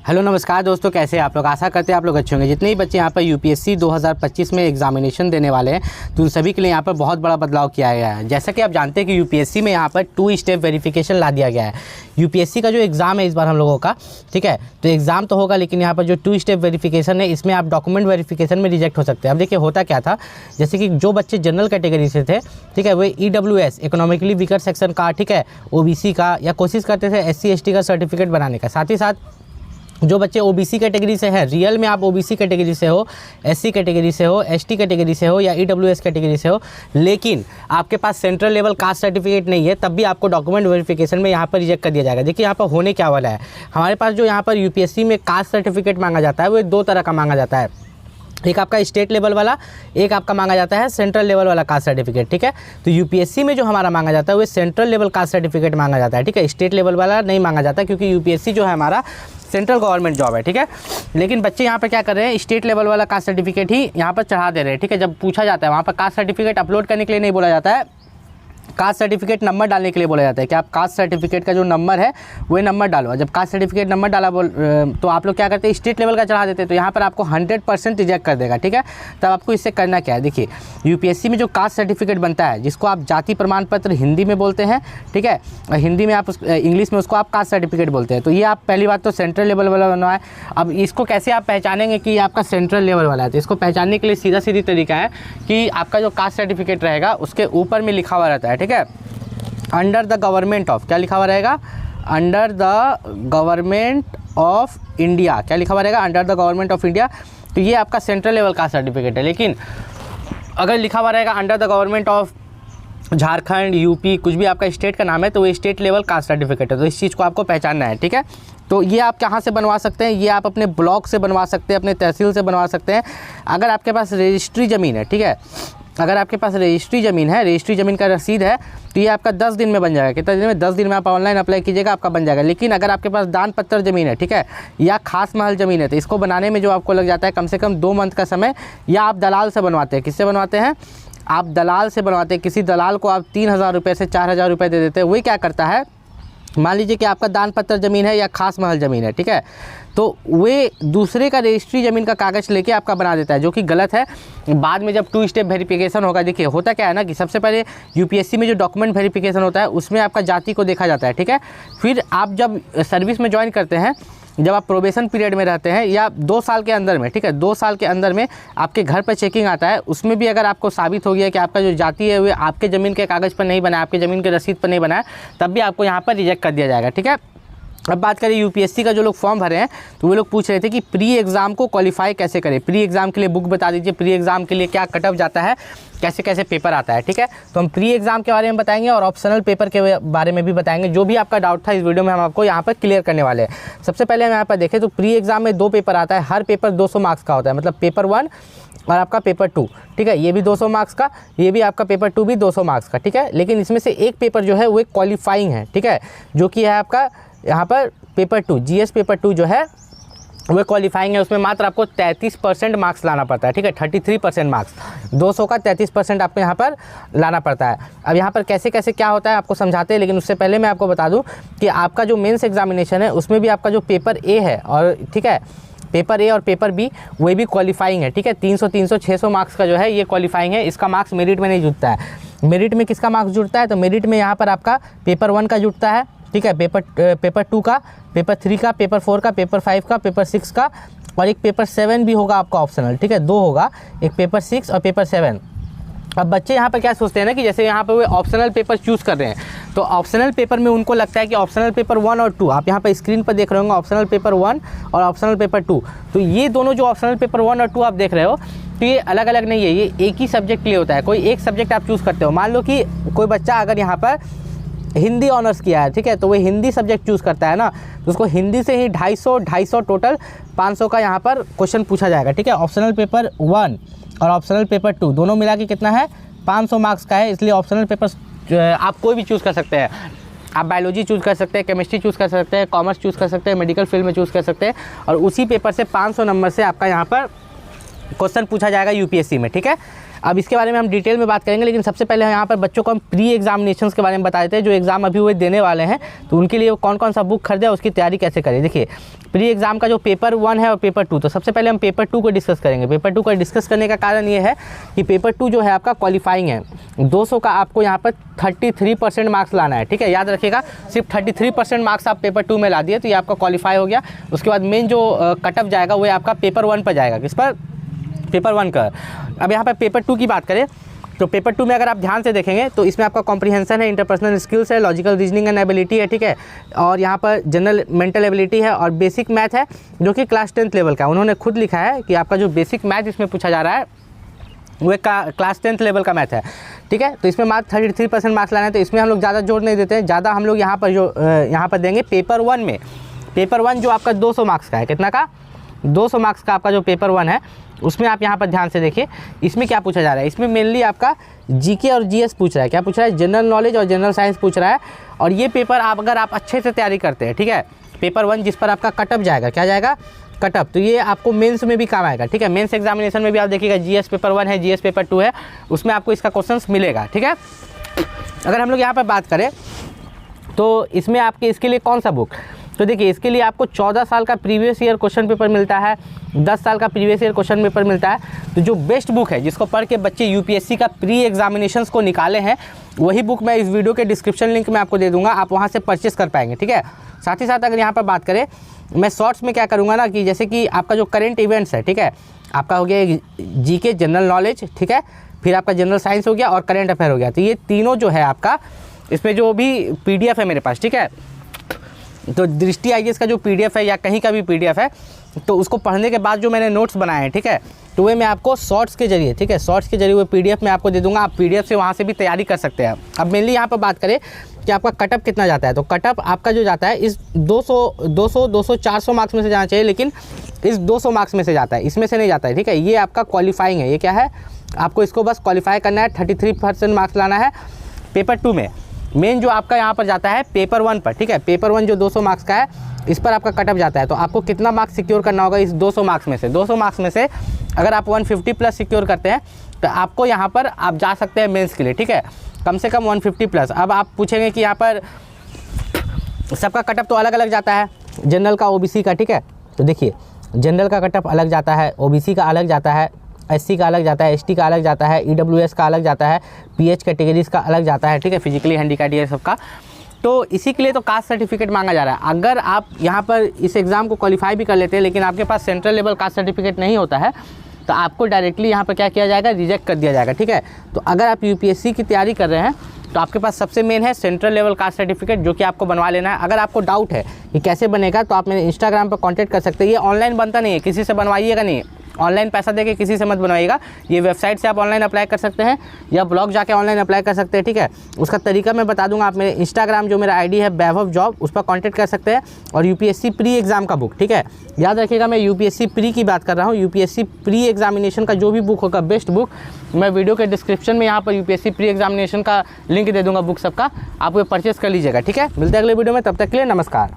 Hello नमस्कार दोस्तों, कैसे हैं आप लोग। आशा करते हैं आप लोग अच्छे होंगे। जितने ही बच्चे यहाँ पर यूपीएससी 2025 में एग्जामिनेशन देने वाले हैं तो उन सभी के लिए यहाँ पर बहुत बड़ा बदलाव किया गया है। जैसा कि आप जानते हैं कि यूपीएससी में यहाँ पर 2 स्टेप वेरिफिकेशन ला दिया गया है। यूपीएससी का जो एग्ज़ाम है इस बार हम लोगों का, ठीक है, तो एग्ज़ाम तो होगा, लेकिन यहाँ पर जो 2 स्टेप वेरिफिकेशन है इसमें आप डॉक्यूमेंट वेरिफिकेशन में रिजेक्ट हो सकते हैं। अब देखिए होता क्या था, जैसे कि जो बच्चे जनरल कैटेगरी से थे, ठीक है, वो EWS इकोनॉमिकली वीकर सेक्शन का, ठीक है, OBC का, या कोशिश करते थे SC ST का सर्टिफिकेट बनाने का। साथ ही साथ जो बच्चे OBC कैटेगरी से हैं, रियल में आप OBC कैटेगरी से हो, SC कैटेगरी से हो, ST कैटेगरी से हो या EWS कैटेगरी से हो, लेकिन आपके पास सेंट्रल लेवल कास्ट सर्टिफिकेट नहीं है, तब भी आपको डॉक्यूमेंट वेरिफिकेशन में यहाँ पर रिजेक्ट कर दिया जाएगा। देखिए यहाँ पर होने क्या वाला है, हमारे पास जो यहाँ पर यूपीएससी में कास्ट सर्टिफिकेट मांगा जाता है वो 2 तरह का मांगा जाता है। एक आपका स्टेट लेवल वाला, एक आपका मांगा जाता है सेंट्रल लेवल वाला कास्ट सर्टिफिकेट, ठीक है। तो यूपीएससी में जो हमारा मांगा जाता है वो सेंट्रल लेवल कास्ट सर्टिफिकेट मांगा जाता है, ठीक है। स्टेट लेवल वाला नहीं मांगा जाता क्योंकि यूपीएससी जो है हमारा सेंट्रल गवर्नमेंट जॉब है, ठीक है। लेकिन बच्चे यहाँ पर क्या कर रहे हैं, स्टेट लेवल वाला कास्ट सर्टिफिकेट ही यहाँ पर चढ़ा दे रहे हैं, ठीक है। जब पूछा जाता है वहाँ पर कास्ट सर्टिफिकेट अपलोड करने के लिए नहीं बोला जाता है, कास्ट सर्टिफिकेट नंबर डालने के लिए बोला जाता है कि आप कास्ट सर्टिफिकेट का जो नंबर है वो नंबर डालो। जब कास्ट सर्टिफिकेट नंबर डाला तो आप लोग क्या करते हैं, स्टेट लेवल का चढ़ा देते हैं, तो यहाँ पर आपको 100% रिजेक्ट कर देगा, ठीक है। तब आपको इससे करना क्या है, देखिए यूपीएससी में जो कास्ट सर्टिफिकेट बनता है, जिसको आप जाति प्रमाण पत्र हिंदी में बोलते हैं, ठीक है, हिंदी में आप इंग्लिश में उसको आप कास्ट सर्टिफिकेट बोलते हैं। तो ये आप पहली बात तो सेंट्रल लेवल वाला बनवाए। अब इसको कैसे आप पहचानेंगे कि ये आपका सेंट्रल लेवल वाला है, तो इसको पहचानने के लिए सीधा तरीका है कि आपका जो कास्ट सर्टिफिकेट रहेगा उसके ऊपर में लिखा हुआ रहता है, ठीक है, अंडर द गवर्नमेंट ऑफ, क्या लिखा हुआ रहेगा, under the government of India, क्या लिखा हुआ रहेगा, under the government of India. तो ये आपका सेंट्रल लेवल का सर्टिफिकेट है। लेकिन अगर लिखा हुआ रहेगा under the government of Jharkhand, UP, कुछ भी आपका स्टेट का नाम है, तो वो स्टेट लेवल कास्ट सर्टिफिकेट है। तो इस चीज़ को आपको पहचानना है, ठीक है। तो ये आप कहाँ से बनवा सकते हैं, ये आप अपने ब्लॉक से बनवा सकते हैं, अपने तहसील से बनवा सकते हैं। अगर आपके पास रजिस्ट्री ज़मीन है, ठीक है, अगर आपके पास रजिस्ट्री ज़मीन है, रजिस्ट्री ज़मीन का रसीद है, तो ये आपका 10 दिन में बन जाएगा। कितने दिन में, 10 दिन में आप ऑनलाइन अप्लाई कीजिएगा, आपका बन जाएगा। लेकिन अगर आपके पास दान पत्र ज़मीन है, ठीक है, या खास महल ज़मीन है, तो इसको बनाने में जो आपको लग जाता है कम से कम 2 मंथ का समय, या आप दलाल से बनवाते हैं। किससे बनवाते हैं, आप दलाल से बनवाते हैं। किसी दलाल को आप 3000 रुपये से 4000 रुपये दे देते हैं। वही क्या करता है, मान लीजिए कि आपका दान पत्र ज़मीन है या खास महल ज़मीन है, ठीक है, तो वे दूसरे का रजिस्ट्री ज़मीन का कागज़ लेके आपका बना देता है, जो कि गलत है। बाद में जब 2 स्टेप वेरिफिकेशन होगा, देखिए होता क्या है ना कि सबसे पहले यूपीएससी में जो डॉक्यूमेंट वेरिफिकेशन होता है उसमें आपका जाति को देखा जाता है, ठीक है। फिर आप जब सर्विस में ज्वाइन करते हैं, जब आप प्रोबेशन पीरियड में रहते हैं, या 2 साल के अंदर में, ठीक है, 2 साल के अंदर में आपके घर पर चेकिंग आता है। उसमें भी अगर आपको साबित हो गया कि आपका जो जाति है वो आपके ज़मीन के कागज़ पर नहीं बना है, आपके ज़मीन के रसीद पर नहीं बना है, तब भी आपको यहाँ पर रिजेक्ट कर दिया जाएगा, ठीक है। अब बात करें यूपीएससी का, जो लोग फॉर्म भरे हैं तो वो लोग पूछ रहे थे कि प्री एग्ज़ाम को क्वालिफाई कैसे करें, प्री एग्ज़ाम के लिए बुक बता दीजिए, प्री एग्ज़ाम के लिए क्या कट ऑफ जाता है, कैसे कैसे पेपर आता है, ठीक है। तो हम प्री एग्ज़ाम के बारे में बताएंगे और ऑप्शनल पेपर के बारे में भी बताएंगे। जो भी आपका डाउट था इस वीडियो में हम आपको यहाँ पर क्लियर करने वाले हैं। सबसे पहले हम यहाँ पर देखें तो प्री एग्ज़ाम में 2 पेपर आता है, हर पेपर 200 मार्क्स का होता है, मतलब पेपर 1 और आपका पेपर 2, ठीक है, ये भी 200 मार्क्स का, ये भी आपका पेपर 2 भी 200 मार्क्स का, ठीक है। लेकिन इसमें से एक पेपर जो है वो क्वालिफाइंग है, ठीक है, जो कि है आपका यहाँ पर पेपर 2, GS पेपर 2 जो है वो क्वालिफाइंग है। उसमें मात्र आपको 33% मार्क्स लाना पड़ता है, ठीक है, 33% मार्क्स, 200 का 33% आपको यहाँ पर लाना पड़ता है। अब यहाँ पर कैसे कैसे क्या होता है आपको समझाते हैं, लेकिन उससे पहले मैं आपको बता दूँ कि आपका जो मेंस एग्जामिनेशन है उसमें भी आपका जो पेपर A है, और ठीक है, पेपर A और पेपर B वही भी क्वालिफाइंग है, ठीक है। 300 600 मार्क्स का जो है ये क्वालिफाइंग है। इसका मार्क्स मेरिट में नहीं जुड़ता है। मेरिट में किसका मार्क्स जुड़ता है, तो मेरिट में यहाँ पर आपका पेपर 1 का जुड़ता है, ठीक है, पेपर 2 का, पेपर 3 का, पेपर 4 का, पेपर 5 का, पेपर 6 का, और एक पेपर 7 भी होगा आपका ऑप्शनल, ठीक है, 2 होगा, एक पेपर 6 और पेपर 7। अब बच्चे यहाँ पर क्या सोचते हैं ना कि जैसे यहाँ पर वो ऑप्शनल पेपर चूज़ कर रहे हैं, तो ऑप्शनल पेपर में उनको लगता है कि ऑप्शनल पेपर 1 और 2, आप यहाँ पर स्क्रीन पर देख रहे होंगे ऑप्शनल पेपर 1 और ऑप्शनल पेपर 2, तो ये दोनों जो ऑप्शनल पेपर 1 और 2 आप देख रहे हो, तो ये अलग अलग नहीं है, ये एक ही सब्जेक्ट के लिए होता है। कोई एक सब्जेक्ट आप चूज़ करते हो। मान लो कि कोई बच्चा अगर यहाँ पर हिंदी ऑनर्स किया है, ठीक है, तो वो हिंदी सब्जेक्ट चूज़ करता है ना, तो उसको हिंदी से ही 250 टोटल 500 का यहाँ पर क्वेश्चन पूछा जाएगा, ठीक है। ऑप्शनल पेपर 1 और ऑप्शनल पेपर 2 दोनों मिला के कितना है, 500 मार्क्स का है। इसलिए ऑप्शनल पेपर आप कोई भी चूज़ कर सकते हैं। आप बायोलॉजी चूज़ कर सकते हैं, केमिस्ट्री चूज़ कर सकते हैं, कॉमर्स चूज़ कर सकते हैं, मेडिकल फील्ड में चूज़ कर सकते हैं, और उसी पेपर से 500 नंबर से आपका यहाँ पर क्वेश्चन पूछा जाएगा यूपीएससी में, ठीक है। अब इसके बारे में हम डिटेल में बात करेंगे, लेकिन सबसे पहले यहाँ पर बच्चों को हम प्री एग्जामिनेशंस के बारे में बता देते हैं, जो एग्ज़ाम अभी हुए देने वाले हैं, तो उनके लिए कौन कौन सा बुक खरीदे, उसकी तैयारी कैसे करें। देखिए प्री एग्ज़ाम का जो पेपर 1 है और पेपर 2, तो सबसे पहले हम पेपर 2 को डिस्कस करेंगे। पेपर 2 को डिस्कस करने का कारण ये है कि पेपर 2 जो है आपका क्वालिफाइंग है, 200 का आपको यहाँ पर 33% मार्क्स लाना है, ठीक है, याद रखिएगा। सिर्फ 33% मार्क्स आप पेपर 2 में ला दिए तो ये आपका क्वालिफाई हो गया। उसके बाद मेन जो कट ऑफ जाएगा वो आपका पेपर 1 पर जाएगा। किस पर? पेपर 1 का। अब यहाँ पर पेपर 2 की बात करें तो पेपर 2 में अगर आप ध्यान से देखेंगे तो इसमें आपका कॉम्प्रिहेंशन है, इंटरपर्सनल स्किल्स है, लॉजिकल रीजनिंग एंड एबिलिटी है, ठीक है, और यहाँ पर जनरल मेंटल एबिलिटी है और बेसिक मैथ है, जो कि क्लास 10th लेवल का। उन्होंने खुद लिखा है कि आपका जो बेसिक मैथ इसमें पूछा जा रहा है वो क्लास 10th लेवल का मैथ है, ठीक है। तो इसमें मात्र 33% मार्क्स लाना है, तो इसमें हम लोग ज़्यादा जोर नहीं देते हैं, ज़्यादा हम लोग यहाँ पर जो यहाँ पर देंगे पेपर 1 में। पेपर 1 जो आपका 200 मार्क्स का है, कितना का? 200 मार्क्स का आपका जो पेपर 1 है, उसमें आप यहाँ पर ध्यान से देखिए इसमें क्या पूछा जा रहा है। इसमें मेनली आपका जीके और जीएस पूछ रहा है। क्या पूछ रहा है? जनरल नॉलेज और जनरल साइंस पूछ रहा है। और ये पेपर अगर आप अच्छे से तैयारी करते हैं, ठीक है, पेपर 1 जिस पर आपका कटअप जाएगा, क्या जाएगा? कटअप, तो ये आपको मेंस में भी काम आएगा, ठीक है। मेंस एग्जामिनेशन में भी आप देखिएगा जीएस पेपर 1 है, जीएस पेपर 2 है, उसमें आपको इसका क्वेश्चंस मिलेगा, ठीक है। अगर हम लोग यहाँ पर बात करें तो इसमें आपके इसके लिए कौन सा बुक, तो देखिए इसके लिए आपको 14 साल का प्रीवियस ईयर क्वेश्चन पेपर मिलता है, 10 साल का प्रीवियस ईयर क्वेश्चन पेपर मिलता है। तो जो बेस्ट बुक है जिसको पढ़ के बच्चे यूपीएससी का प्री एग्जामिनेशंस को निकाले हैं, वही बुक मैं इस वीडियो के डिस्क्रिप्शन लिंक में आपको दे दूंगा, आप वहाँ से परचेस कर पाएंगे, ठीक है। साथ ही साथ अगर यहाँ पर बात करें, मैं शॉर्ट्स में क्या करूँगा ना कि जैसे कि आपका जो करेंट इवेंट्स है, ठीक है, आपका हो गया जीके जनरल नॉलेज, ठीक है, फिर आपका जनरल साइंस हो गया और करेंट अफेयर हो गया। तो ये तीनों जो है आपका, इसमें जो भी पीडीएफ है मेरे पास, ठीक है, तो दृष्टि आईएएस का जो पीडीएफ है या कहीं का भी पीडीएफ है, तो उसको पढ़ने के बाद जो मैंने नोट्स बनाए हैं, ठीक है, तो वे मैं आपको शॉर्ट्स के जरिए, ठीक है, शॉर्ट्स के जरिए वो पीडीएफ मैं आपको दे दूंगा। आप पीडीएफ से वहाँ से भी तैयारी कर सकते हैं। अब मेनली यहाँ पर बात करें कि आपका कटअप कितना जाता है, तो कटअप आपका जो जाता है इस 200, 400 मार्क्स में से जाना चाहिए, लेकिन इस 200 मार्क्स में से जाता है, इसमें से नहीं जाता है, ठीक है। ये आपका क्वालिफाइंग है, ये क्या है, आपको इसको बस क्वालिफाई करना है, 33% मार्क्स लाना है पेपर 2 में। मेन जो आपका यहाँ पर जाता है पेपर 1 पर, ठीक है, पेपर 1 जो 200 मार्क्स का है, इस पर आपका कटअप जाता है। तो आपको कितना मार्क्स सिक्योर करना होगा इस 200 मार्क्स में से? 200 मार्क्स में से अगर आप 150 प्लस सिक्योर करते हैं तो आपको यहाँ पर आप जा सकते हैं मेंस के लिए, ठीक है, कम से कम 150 प्लस। अब आप पूछेंगे कि यहाँ पर सबका कटअप तो अलग अलग जाता है, जनरल का, ओबीसी का, ठीक है, तो देखिए जनरल का कटअप अलग जाता है, ओबीसी का अलग जाता है, एससी का अलग जाता है, एसटी का अलग जाता है, ईडब्ल्यूएस का अलग जाता है, पीएच कैटेगरीज का अलग जाता है, ठीक है, फिजिकली हैंडीकैप्ड ये सबका। तो इसी के लिए तो कास्ट सर्टिफिकेट मांगा जा रहा है। अगर आप यहाँ पर इस एग्ज़ाम को क्वालिफाई भी कर लेते हैं, लेकिन आपके पास सेंट्रल लेवल कास्ट सर्टिफिकेट नहीं होता है, तो आपको डायरेक्टली यहाँ पर क्या किया जाएगा, रिजेक्ट कर दिया जाएगा, ठीक है। तो अगर आप यूपीएससी की तैयारी कर रहे हैं तो आपके पास सबसे मेन है सेंट्रल लेवल कास्ट सर्टिफिकेट, जो कि आपको बनवा लेना है। अगर आपको डाउट है कि कैसे बनेगा तो आप मेरे इंस्टाग्राम पर कॉन्टैक्ट कर सकते हैं। ये ऑनलाइन बनता नहीं है, किसी से बनवाइएगा नहीं, ऑनलाइन पैसा देके किसी से मत बनवाइएगा। ये वेबसाइट से आप ऑनलाइन अप्लाई कर सकते हैं या ब्लॉग जाके ऑनलाइन अप्लाई कर सकते हैं, ठीक है। उसका तरीका मैं बता दूंगा। आप मेरे इंस्टाग्राम जो मेरा आईडी है वैभव जॉब, उस पर कांटेक्ट कर सकते हैं। और यूपीएससी प्री एग्ज़ाम का बुक, ठीक है, याद रखिएगा मैं यूपीएससी प्री की बात कर रहा हूँ। यूपीएससी प्री एग्जामिनेशन का जो भी बुक होगा, बेस्ट बुक, मैं वीडियो के डिस्क्रिप्शन में यहाँ पर यूपीएससी प्री एग्जामिनेशन का लिंक दे दूँगा बुक सबका, आप वो परचेस कर लीजिएगा, ठीक है। मिलते हैं अगले वीडियो में, तब तक के लिए नमस्कार।